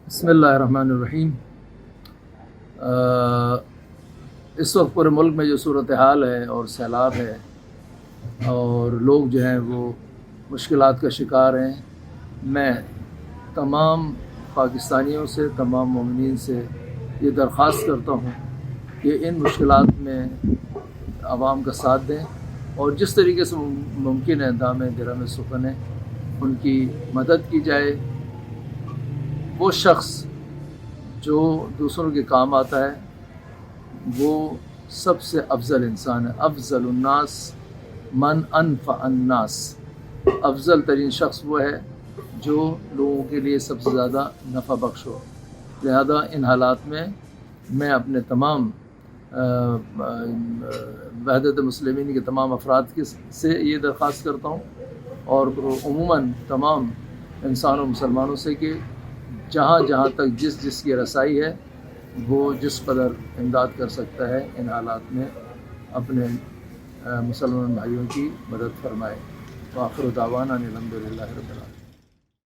بسم اللہ الرحمن الرحیم۔ اس وقت پورے ملک میں جو صورتحال ہے اور سیلاب ہے اور لوگ جو ہیں وہ مشکلات کا شکار ہیں، میں تمام پاکستانیوں سے، تمام مومنین سے یہ درخواست کرتا ہوں کہ ان مشکلات میں عوام کا ساتھ دیں اور جس طریقے سے ممکن ہے دام درہم سخن ہے ان کی مدد کی جائے۔ وہ شخص جو دوسروں کے کام آتا ہے وہ سب سے افضل انسان ہے۔ افضل الناس من انفع الناس، افضل ترین شخص وہ ہے جو لوگوں کے لیے سب سے زیادہ نفع بخش ہو۔ لہذا ان حالات میں میں اپنے تمام وحدت مسلمین کے تمام افراد سے یہ درخواست کرتا ہوں اور عموماً تمام انسانوں مسلمانوں سے کہ جہاں جہاں تک جس کی رسائی ہے وہ جس قدر امداد کر سکتا ہے ان حالات میں اپنے مسلمان بھائیوں کی مدد فرمائے۔ وآخر دعوانا ان الحمد للہ رب العالمین۔